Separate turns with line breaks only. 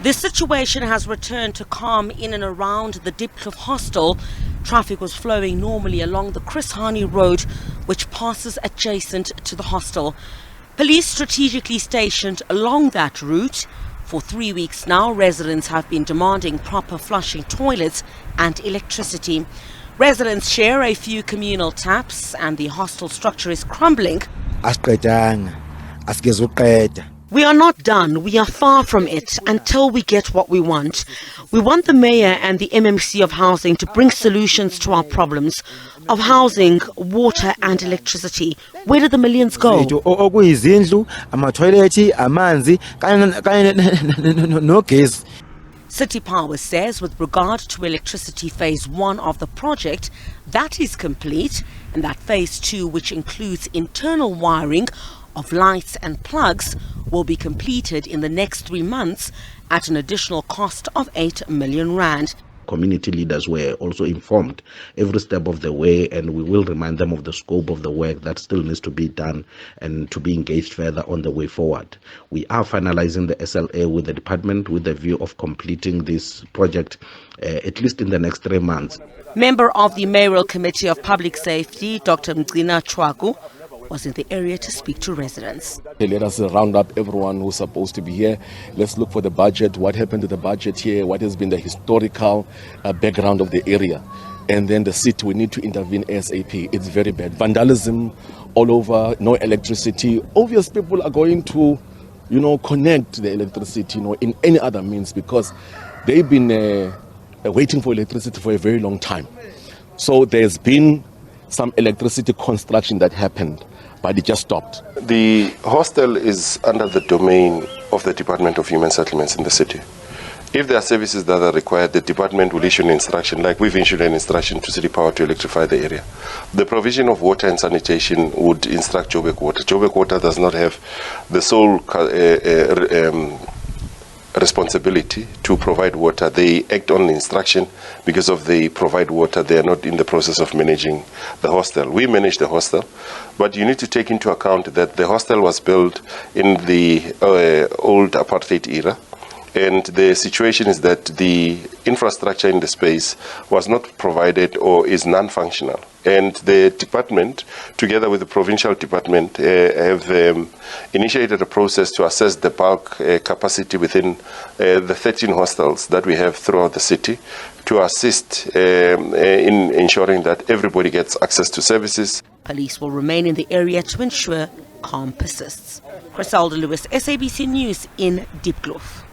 This situation has returned to calm in and around the Diepkloof hostel. Traffic was flowing normally along the Chris Hani Road, which passes adjacent to the hostel. Police strategically stationed along that route. For 3 weeks now, residents have been demanding proper flushing toilets and electricity. Residents share a few communal taps and the hostel structure is crumbling. We are not done. We are far from it until we get what we want. We want the mayor and the MMC of housing to bring solutions to our problems of housing, water and electricity. Where do the millions go? City Power says with regard to electricity phase 1 of the project, that is complete, and that phase 2, which includes internal wiring of lights and plugs, will be completed in the next 3 months at an additional cost of 8 million rand.
Community leaders were also informed every step of the way, and we will remind them of the scope of the work that still needs to be done and to be engaged further on the way forward. We are finalizing the SLA with the department with the view of completing this project at least in the next 3 months.
Member of the Mayoral Committee of Public Safety, Dr. Mgcina Chwaku, was in the area to speak to residents.
Let us round up everyone who's supposed to be here. Let's look for the budget, what happened to the budget here, what has been the historical background of the area. And then the city, we need to intervene ASAP. It's very bad. Vandalism all over, no electricity. Obvious people are going to, connect the electricity, in any other means, because they've been waiting for electricity for a very long time. So there's been some electricity construction that happened, but it just stopped.
The hostel is under the domain of the Department of Human Settlements in the city. If there are services that are required, the department will issue an instruction, like we've issued an instruction to City Power to electrify the area. The provision of water and sanitation would instruct Joburg Water. Joburg Water does not have the sole responsibility to provide water. They act on instruction. Because of they provide water, they are not in the process of managing the hostel. We manage the hostel, but you need to take into account that the hostel was built in the old apartheid era, and the situation is that the infrastructure in the space was not provided or is non-functional. And the department, together with the provincial department, have initiated a process to assess the bulk capacity within the 13 hostels that we have throughout the city to assist in ensuring that everybody gets access to services.
Police will remain in the area to ensure calm persists. Griselda Lewis, SABC News in Diepkloof.